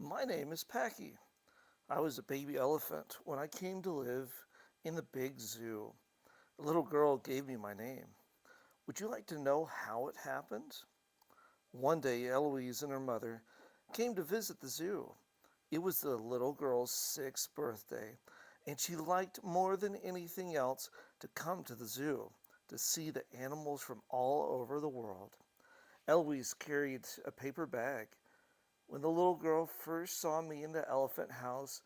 My name is Packy. I was a baby elephant when I came to live in the big zoo. A little girl gave me my name. Would you like to know how it happened? One day, Eloise and her mother came to visit the zoo. It was the little girl's 6th birthday, and she liked more than anything else to come to the zoo to see the animals from all over the world. Eloise carried a paper bag. When the little girl first saw me in the elephant house,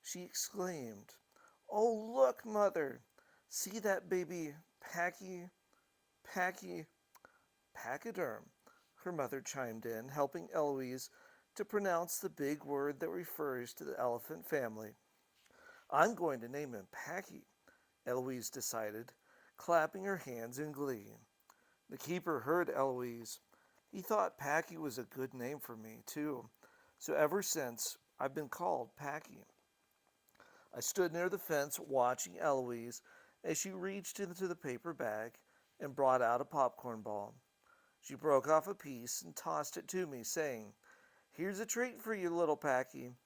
she exclaimed, "Oh, look, Mother! See that baby Packy, Packy, Pachyderm!" Her mother chimed in, helping Eloise to pronounce the big word that refers to the elephant family. "I'm going to name him Packy," Eloise decided, clapping her hands in glee. The keeper heard Eloise. He thought Packy was a good name for me, too, so ever since I've been called Packy. I stood near the fence watching Eloise as she reached into the paper bag and brought out a popcorn ball. She broke off a piece and tossed it to me, saying, "Here's a treat for you, little Packy."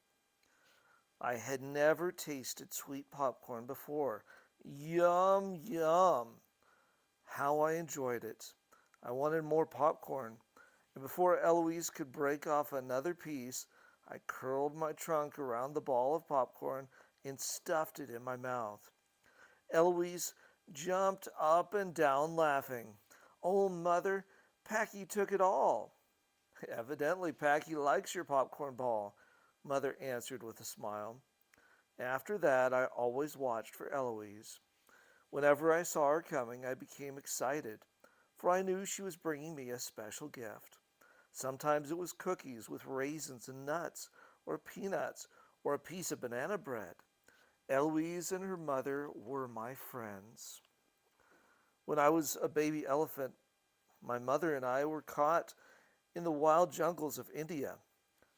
I had never tasted sweet popcorn before. Yum, yum! How I enjoyed it. I wanted more popcorn, and before Eloise could break off another piece, I curled my trunk around the ball of popcorn and stuffed it in my mouth. Eloise jumped up and down laughing. "Oh, Mother, Packy took it all." "Evidently, Packy likes your popcorn ball," Mother answered with a smile. After that, I always watched for Eloise. Whenever I saw her coming, I became excited, for I knew she was bringing me a special gift. Sometimes it was cookies with raisins and nuts, or peanuts, or a piece of banana bread. Eloise and her mother were my friends. When I was a baby elephant, my mother and I were caught in the wild jungles of India.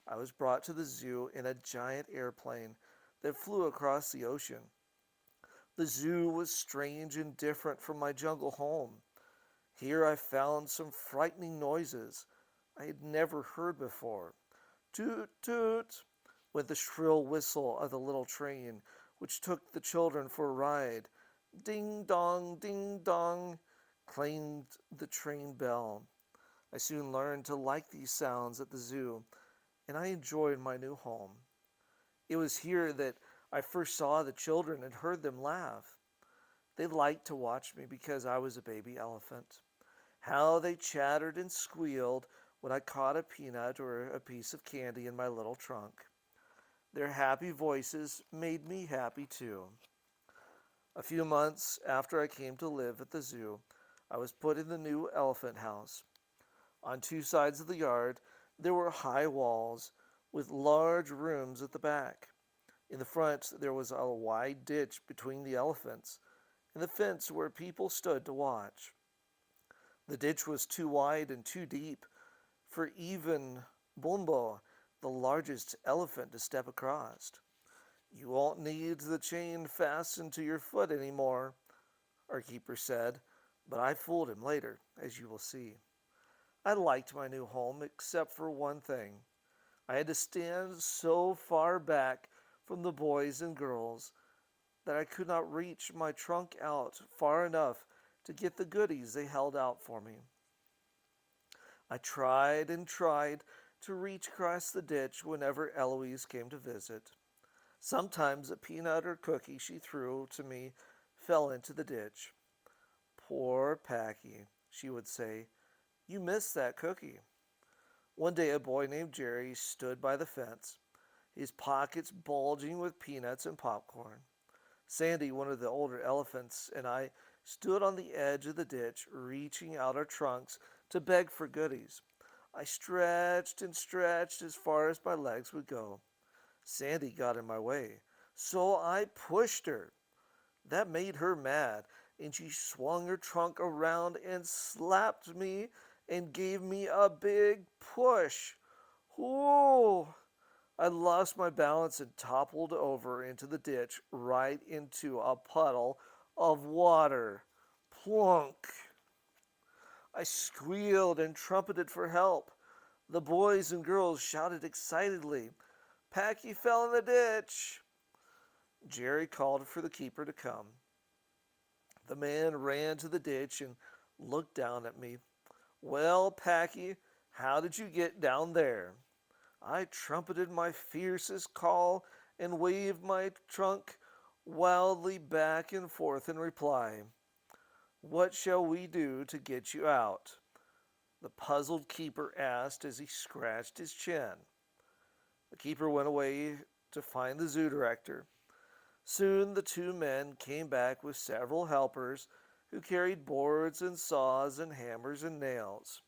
I was brought to the zoo in a giant airplane that flew across the ocean. The zoo was strange and different from my jungle home. Here I found some frightening noises I had never heard before. Toot, toot, went the shrill whistle of the little train which took the children for a ride. Ding dong, clanged the train bell. I soon learned to like these sounds at the zoo, and I enjoyed my new home. It was here that I first saw the children and heard them laugh. They liked to watch me because I was a baby elephant. How they chattered and squealed when I caught a peanut or a piece of candy in my little trunk. Their happy voices made me happy too. A few months after I came to live at the zoo, I was put in the new elephant house. On two sides of the yard, there were high walls with large rooms at the back. In the front, there was a wide ditch between the elephants and the fence where people stood to watch. The ditch was too wide and too deep for even Bumbo, the largest elephant, to step across. "You won't need the chain fastened to your foot anymore," our keeper said, but I fooled him later, as you will see. I liked my new home except for one thing. I had to stand so far back from the boys and girls that I could not reach my trunk out far enough to get the goodies they held out for me. I tried and tried to reach across the ditch whenever Eloise came to visit. Sometimes a peanut or cookie she threw to me fell into the ditch. "Poor Packy," she would say, "you missed that cookie." One day a boy named Jerry stood by the fence, his pockets bulging with peanuts and popcorn. Sandy, one of the older elephants, and I stood on the edge of the ditch, reaching out our trunks to beg for goodies. I stretched and stretched as far as my legs would go. Sandy got in my way, so I pushed her. That made her mad, and she swung her trunk around and slapped me and gave me a big push. Whoa! I lost my balance and toppled over into the ditch right into a puddle of water. Plunk! I squealed and trumpeted for help. The boys and girls shouted excitedly. Packy fell in the ditch. Jerry called for the keeper to come. The man ran to the ditch and looked down at me. Well, Packy, how did you get down there? I trumpeted my fiercest call and waved my trunk wildly back and forth in reply. What shall we do to get you out? The puzzled keeper asked as he scratched his chin. The keeper went away to find the zoo director. Soon the two men came back with several helpers who carried boards and saws and hammers and nails.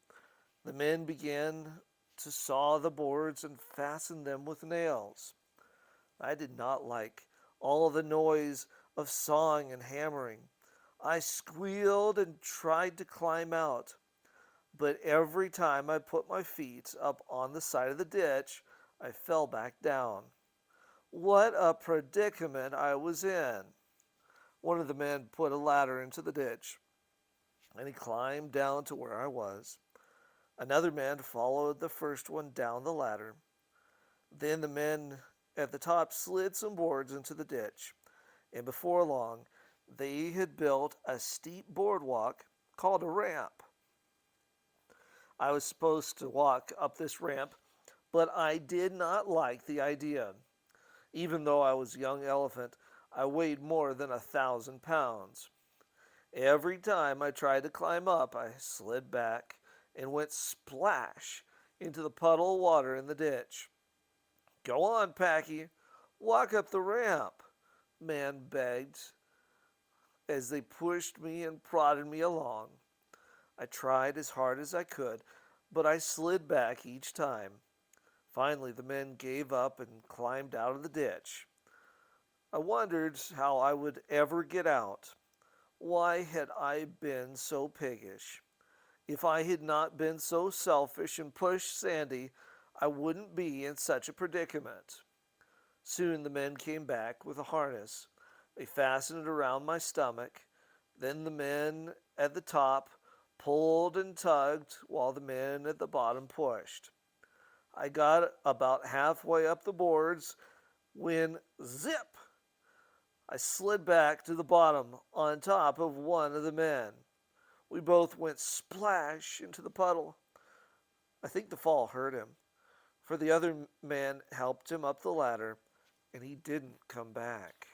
The men began to saw the boards and fasten them with nails. I did not like all the noise of sawing and hammering. I squealed and tried to climb out, but every time I put my feet up on the side of the ditch, I fell back down. What a predicament I was in! One of the men put a ladder into the ditch, and he climbed down to where I was. Another man followed the first one down the ladder. Then the men at the top slid some boards into the ditch, and before long they had built a steep boardwalk called a ramp. I was supposed to walk up this ramp, but I did not like the idea. Even though I was a young elephant, I weighed more than 1,000 pounds. Every time I tried to climb up, I slid back and went splash into the puddle of water in the ditch. Go on, Packy, walk up the ramp, man begged as they pushed me and prodded me along. I tried as hard as I could, but I slid back each time. Finally, the men gave up and climbed out of the ditch. I wondered how I would ever get out. Why had I been so piggish? If I had not been so selfish and pushed Sandy, I wouldn't be in such a predicament. Soon the men came back with a harness. They fastened it around my stomach. Then the men at the top pulled and tugged while the men at the bottom pushed. I got about halfway up the boards when zip! I slid back to the bottom on top of one of the men. We both went splash into the puddle. I think the fall hurt him, for the other man helped him up the ladder, and he didn't come back.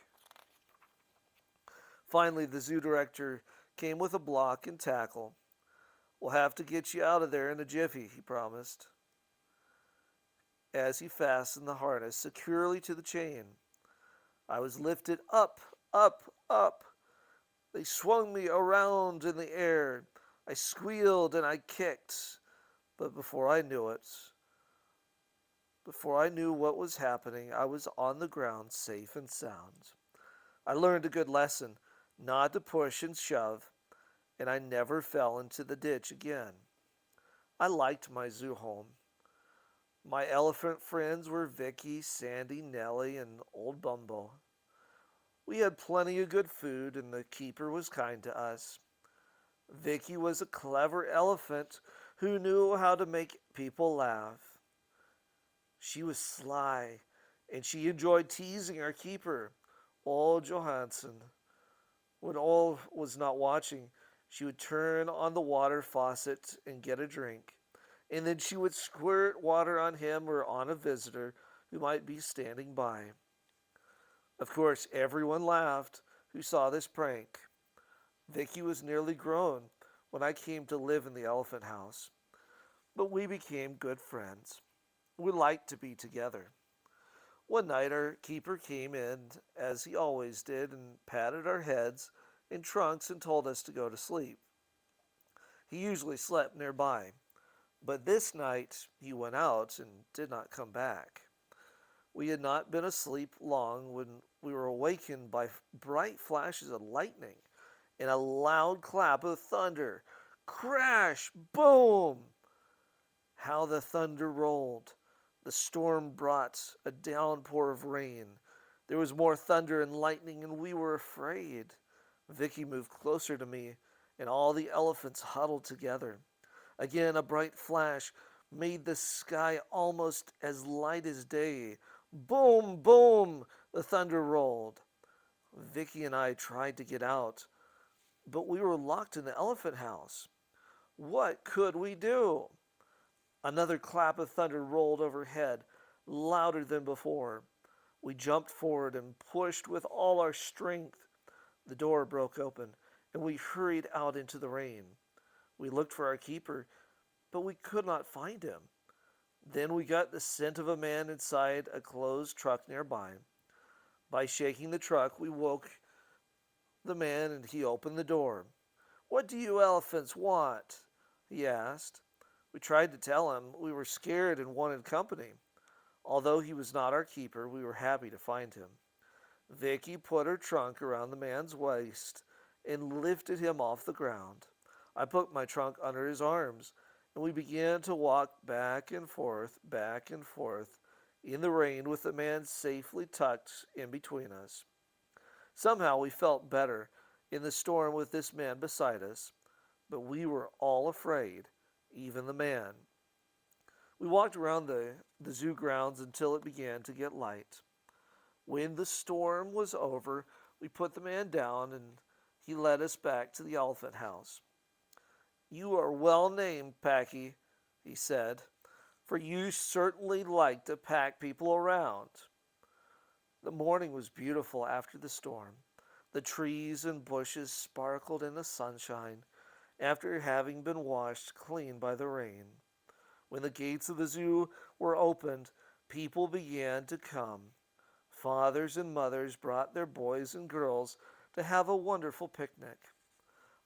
Finally, the zoo director came with a block and tackle. We'll have to get you out of there in a jiffy, he promised, as he fastened the harness securely to the chain. I was lifted up, up, up. They swung me around in the air. I squealed and I kicked, but before I knew what was happening, I was on the ground safe and sound. I learned a good lesson, not to push and shove, and I never fell into the ditch again. I liked my zoo home. My elephant friends were Vicky, Sandy, Nellie, and old Bumbo. We had plenty of good food, and the keeper was kind to us. Vicky was a clever elephant who knew how to make people laugh. She was sly, and she enjoyed teasing our keeper, old Johansson. When Ol was not watching, she would turn on the water faucet and get a drink, and then she would squirt water on him or on a visitor who might be standing by. Of course, everyone laughed who saw this prank. Vicky was nearly grown when I came to live in the elephant house, but we became good friends. We liked to be together. One night our keeper came in, as he always did, and patted our heads and trunks and told us to go to sleep. He usually slept nearby, but this night he went out and did not come back. We had not been asleep long when we were awakened by bright flashes of lightning and a loud clap of thunder. Crash! Boom! How the thunder rolled. The storm brought a downpour of rain. There was more thunder and lightning, and we were afraid. Vicky moved closer to me, and all the elephants huddled together. Again, a bright flash made the sky almost as light as day, Boom, boom, the thunder rolled. Vicky and I tried to get out, but we were locked in the elephant house. What could we do? Another clap of thunder rolled overhead, louder than before. We jumped forward and pushed with all our strength. The door broke open, and we hurried out into the rain. We looked for our keeper, but we could not find him. Then we got the scent of a man inside a closed truck nearby. By shaking the truck, we woke the man and he opened the door. "What do you elephants want?" he asked. We tried to tell him we were scared and wanted company. Although he was not our keeper, we were happy to find him. Vicky put her trunk around the man's waist and lifted him off the ground. I put my trunk under his arms, and we began to walk back and forth, in the rain with the man safely tucked in between us. Somehow we felt better in the storm with this man beside us, but we were all afraid, even the man. We walked around the zoo grounds until it began to get light. When the storm was over, we put the man down and he led us back to the elephant house. "You are well named, Packy," he said, "for you certainly like to pack people around." The morning was beautiful after the storm. The trees and bushes sparkled in the sunshine after having been washed clean by the rain. When the gates of the zoo were opened, people began to come. Fathers and mothers brought their boys and girls to have a wonderful picnic.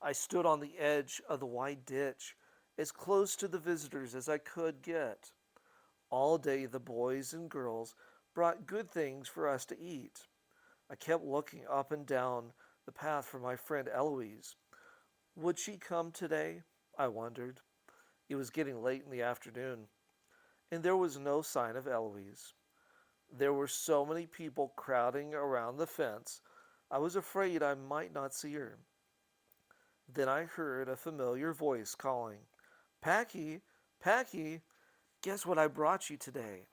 I stood on the edge of the wide ditch, as close to the visitors as I could get. All day the boys and girls brought good things for us to eat. I kept looking up and down the path for my friend Eloise. Would she come today? I wondered. It was getting late in the afternoon, and there was no sign of Eloise. There were so many people crowding around the fence, I was afraid I might not see her. Then I heard a familiar voice calling, "Packy, Packy, guess what I brought you today?"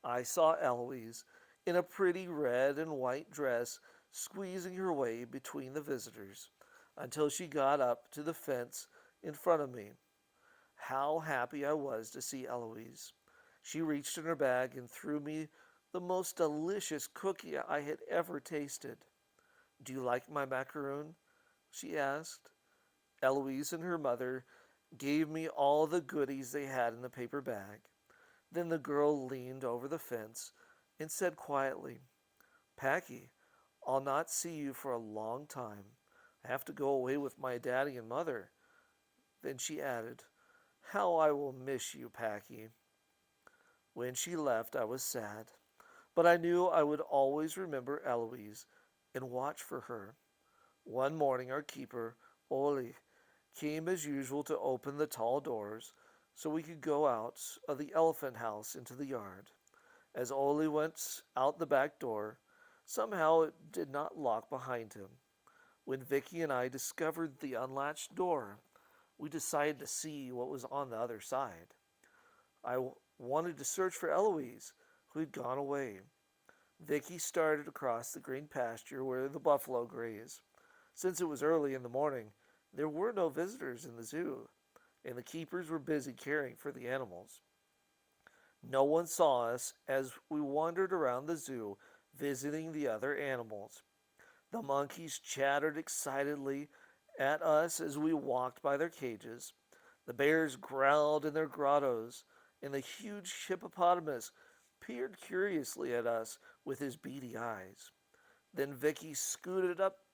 I saw Eloise in a pretty red and white dress squeezing her way between the visitors until she got up to the fence in front of me. How happy I was to see Eloise. She reached in her bag and threw me the most delicious cookie I had ever tasted. "Do you like my macaroon?" she asked. Eloise and her mother gave me all the goodies they had in the paper bag. Then the girl leaned over the fence and said quietly, "Packy, I'll not see you for a long time. I have to go away with my daddy and mother." Then she added, "How I will miss you, Packy." When she left, I was sad, but I knew I would always remember Eloise and watch for her. One morning, our keeper, Ole, came as usual to open the tall doors so we could go out of the elephant house into the yard. As Ole went out the back door, somehow it did not lock behind him. When Vicky and I discovered the unlatched door, we decided to see what was on the other side. I wanted to search for Eloise, who had gone away. Vicky started across the green pasture where the buffalo graze. Since it was early in the morning, there were no visitors in the zoo, and the keepers were busy caring for the animals. No one saw us as we wandered around the zoo visiting the other animals. The monkeys chattered excitedly at us as we walked by their cages. The bears growled in their grottos, and the huge hippopotamus peered curiously at us with his beady eyes. Then Vicky scooted up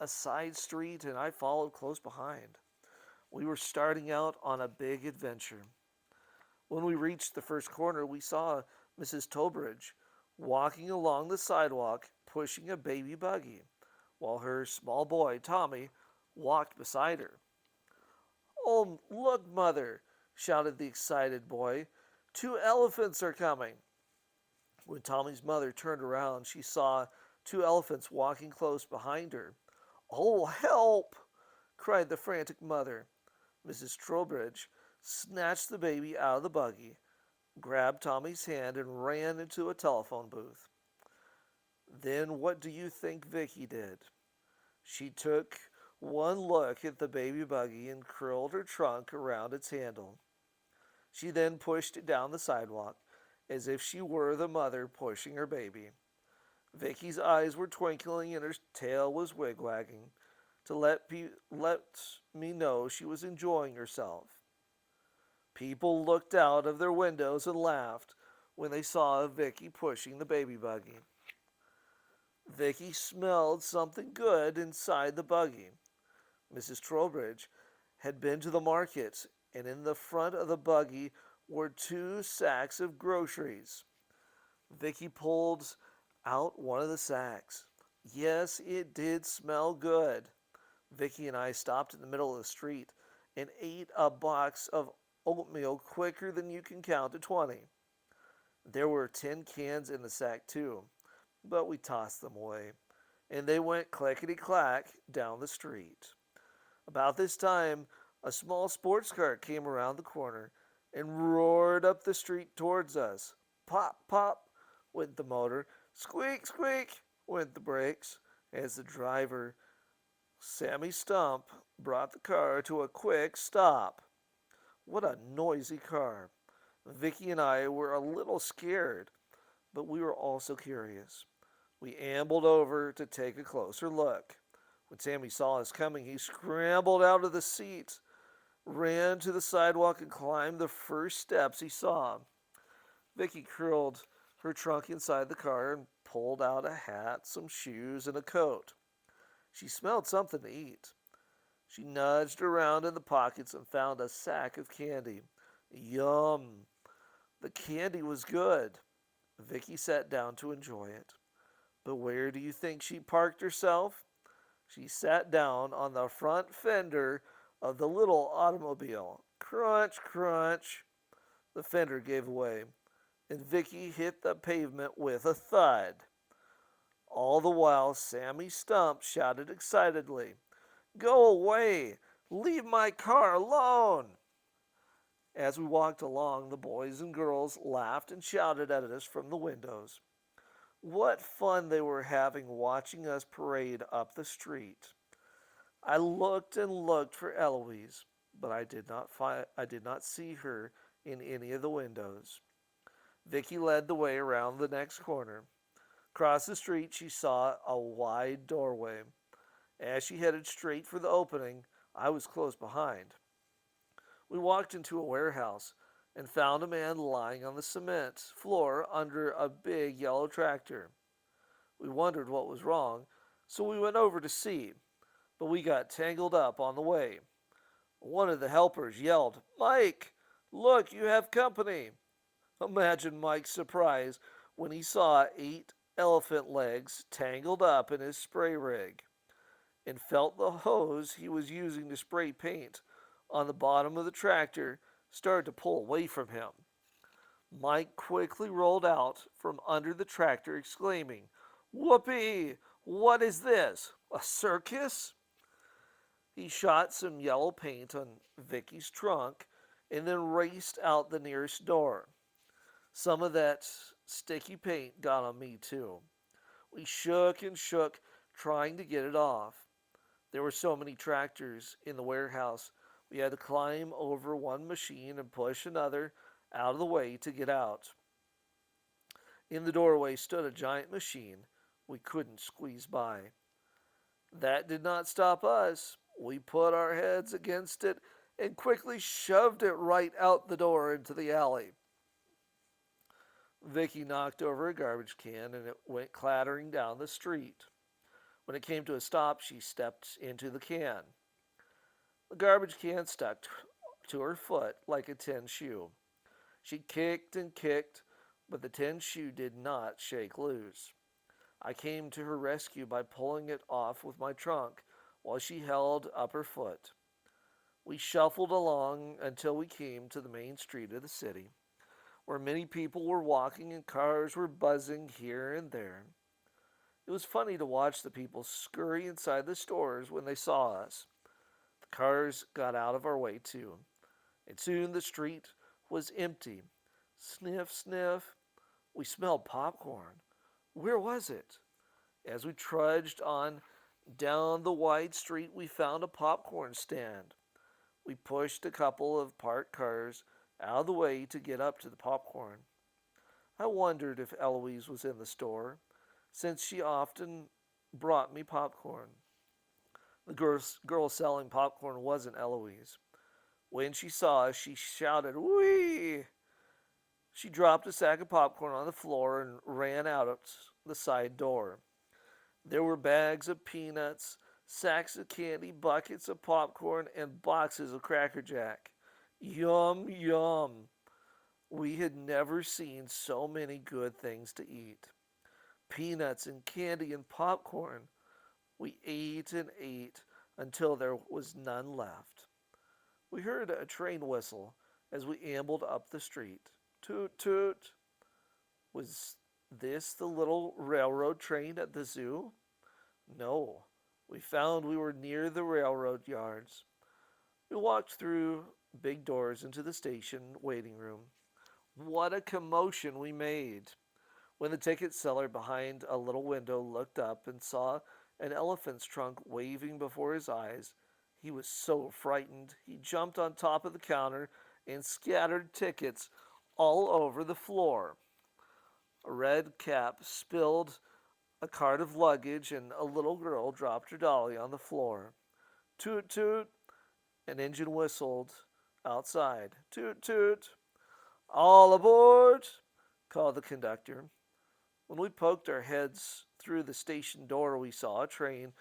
a side street, and I followed close behind. We were starting out on a big adventure. When we reached the first corner, we saw Mrs. Tobridge walking along the sidewalk, pushing a baby buggy, while her small boy, Tommy, walked beside her. "Oh, look, Mother!" shouted the excited boy. "Two elephants are coming." When Tommy's mother turned around, she saw two elephants walking close behind her. "Oh, help!" cried the frantic mother. Mrs. Trowbridge snatched the baby out of the buggy. grabbed Tommy's hand, and ran into a telephone booth. Then what do you think Vicky did? She took one look at the baby buggy and curled her trunk around its handle. She then pushed it down the sidewalk as if she were the mother pushing her baby. Vicky's eyes were twinkling and her tail was wigwagging to let me know she was enjoying herself. People looked out of their windows and laughed when they saw Vicky pushing the baby buggy. Vicky smelled something good inside the buggy. Mrs. Trowbridge had been to the market, and in the front of the buggy were two sacks of groceries. Vicky pulled out one of the sacks. Yes, it did smell good. Vicky and I stopped in the middle of the street and ate a box of oatmeal quicker than you can count to 20. There were tin cans in the sack too, but we tossed them away, and they went clickety clack down the street. About this time, a small sports car came around the corner and roared up the street towards us. Pop, pop went the motor. Squeak, squeak went the brakes as the driver, Sammy Stump, brought the car to a quick stop. What a noisy car. Vicky and I were a little scared, but we were also curious. We ambled over to take a closer look. When Sammy saw us coming, he scrambled out of the seat, ran to the sidewalk, and climbed the first steps he saw. Vicky curled her trunk inside the car and pulled out a hat, some shoes, and a coat. She smelled something to eat. She nudged around in the pockets and found a sack of candy. Yum! The candy was good. Vicky sat down to enjoy it. But where do you think she parked herself? She sat down on the front fender of the little automobile. Crunch, crunch. The fender gave way, and Vicky hit the pavement with a thud. All the while, Sammy Stump shouted excitedly, "Go away! Leave my car alone!" As we walked along, the boys and girls laughed and shouted at us from the windows. What fun they were having watching us parade up the street. I looked and looked for Eloise, but I did not see her in any of the windows. Vicky led the way around the next corner. Across the street she saw a wide doorway. As she headed straight for the opening, I was close behind. We walked into a warehouse and found a man lying on the cement floor under a big yellow tractor. We wondered what was wrong, so we went over to see, but we got tangled up on the way. One of the helpers yelled, "Mike, look, you have company." Imagine Mike's surprise when he saw 8 elephant legs tangled up in his spray rig and felt the hose he was using to spray paint on the bottom of the tractor start to pull away from him. Mike quickly rolled out from under the tractor, exclaiming, "Whoopee! What is this? A circus?" He shot some yellow paint on Vicky's trunk and then raced out the nearest door. Some of that sticky paint got on me too. We shook and shook, trying to get it off. There were so many tractors in the warehouse, we had to climb over one machine and push another out of the way to get out. In the doorway stood a giant machine we couldn't squeeze by. That did not stop us. We put our heads against it and quickly shoved it right out the door into the alley. Vicky knocked over a garbage can and it went clattering down the street. When it came to a stop, she stepped into the can. The garbage can stuck to her foot like a tin shoe. She kicked and kicked, but the tin shoe did not shake loose. I came to her rescue by pulling it off with my trunk while she held up her foot. We shuffled along until we came to the main street of the city, where many people were walking and cars were buzzing here and there. It was funny to watch the people scurry inside the stores when they saw us. The cars got out of our way too, and soon the street was empty. Sniff, sniff. We smelled popcorn. Where was it? As we trudged on down the wide street, we found a popcorn stand. We pushed a couple of parked cars out of the way to get up to the popcorn. I wondered if Eloise was in the store, since she often brought me popcorn. The girl selling popcorn wasn't Eloise. When she saw us, she shouted, "Whee!" She dropped a sack of popcorn on the floor and ran out the side door. There were bags of peanuts, sacks of candy, buckets of popcorn, and boxes of Cracker Jack. Yum, yum. We had never seen so many good things to eat. Peanuts and candy and popcorn. We ate and ate until there was none left. We heard a train whistle as we ambled up the street. Toot toot. Was this the little railroad train at the zoo? No. We found we were near the railroad yards. We walked through big doors into the station waiting room. What a commotion we made! When the ticket seller behind a little window looked up and saw an elephant's trunk waving before his eyes, he was so frightened he jumped on top of the counter and scattered tickets all over the floor. A red cap spilled a cart of luggage, and a little girl dropped her dolly on the floor. Toot toot! An engine whistled outside. Toot toot! All aboard! Called the conductor. When we poked our heads through the station door, we saw a train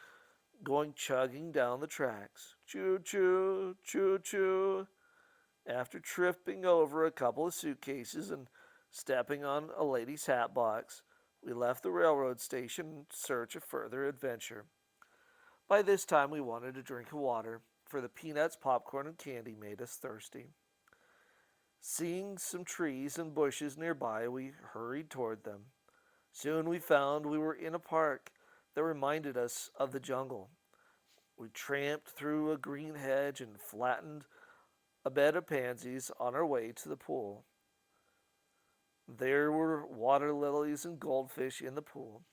going chugging down the tracks. Choo choo, choo choo. After tripping over a couple of suitcases and stepping on a lady's hat box, we left the railroad station in search of further adventure. By this time, we wanted a drink of water, for the peanuts, popcorn, and candy made us thirsty. Seeing some trees and bushes nearby, we hurried toward them. Soon we found we were in a park that reminded us of the jungle. We tramped through a green hedge and flattened a bed of pansies on our way to the pool. There were water lilies and goldfish in the pool.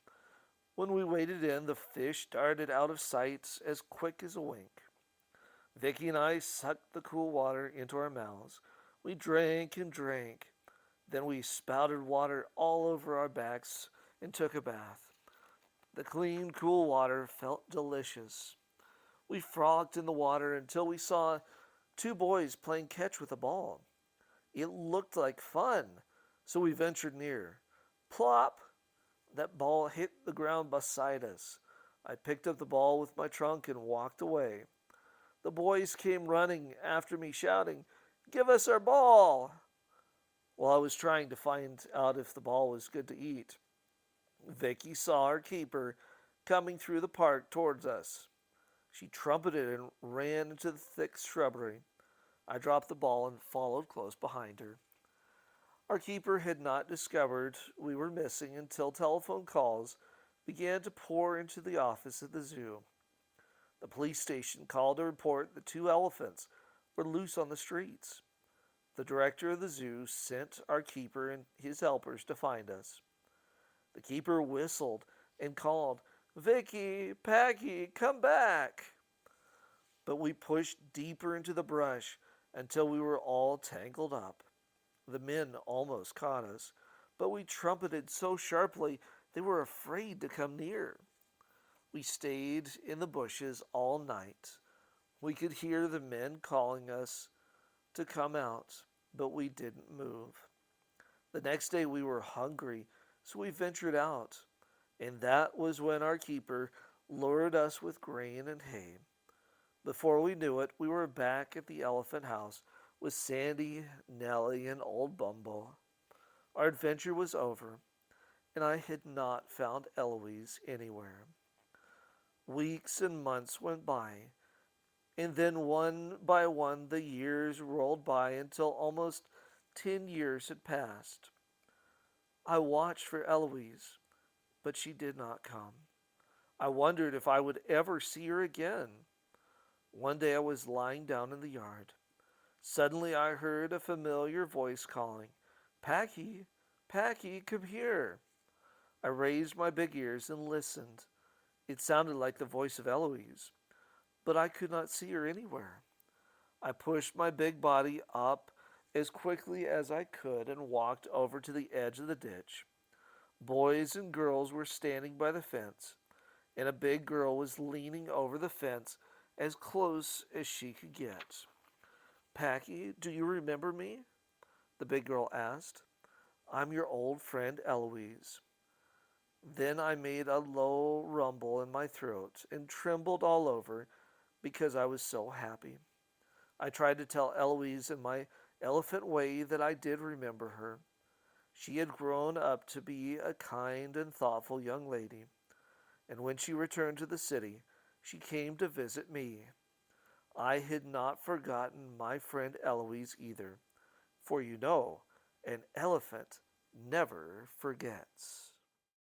When we waded in, the fish darted out of sight as quick as a wink. Vicky and I sucked the cool water into our mouths. We drank and drank. Then we spouted water all over our backs and took a bath. The clean, cool water felt delicious. We frolicked in the water until we saw two boys playing catch with a ball. It looked like fun, so we ventured near. Plop! That ball hit the ground beside us. I picked up the ball with my trunk and walked away. The boys came running after me, shouting, "Give us our ball!" While I was trying to find out if the ball was good to eat, Vicky saw our keeper coming through the park towards us. She trumpeted and ran into the thick shrubbery. I dropped the ball and followed close behind her. Our keeper had not discovered we were missing until telephone calls began to pour into the office at the zoo. The police station called to report the two elephants were loose on the streets. The director of the zoo sent our keeper and his helpers to find us. The keeper whistled and called, "Vicky, Packy, come back!" But we pushed deeper into the brush until we were all tangled up. The men almost caught us, but we trumpeted so sharply they were afraid to come near. We stayed in the bushes all night. We could hear the men calling us to come out, but we didn't move. The next day we were hungry, so we ventured out, and that was when our keeper lured us with grain and hay. Before we knew it, we were back at the elephant house with Sandy, Nellie, and old Bumbo. Our adventure was over, and I had not found Eloise anywhere. Weeks and months went by, and then one by one the years rolled by until almost 10 years had passed. I watched for Eloise, but she did not come. I wondered if I would ever see her again. One day I was lying down in the yard. Suddenly I heard a familiar voice calling, Packy, Packy, come here. I raised my big ears and listened. It sounded like the voice of Eloise, but I could not see her anywhere. I pushed my big body up as quickly as I could and walked over to the edge of the ditch. Boys and girls were standing by the fence, and a big girl was leaning over the fence as close as she could get. Packy, do you remember me? The big girl asked. I'm your old friend Eloise. Then I made a low rumble in my throat and trembled all over because I was so happy. I tried to tell Eloise in my elephant way that I did remember her. She had grown up to be a kind and thoughtful young lady, and when she returned to the city, she came to visit me. I had not forgotten my friend Eloise either, for you know, an elephant never forgets.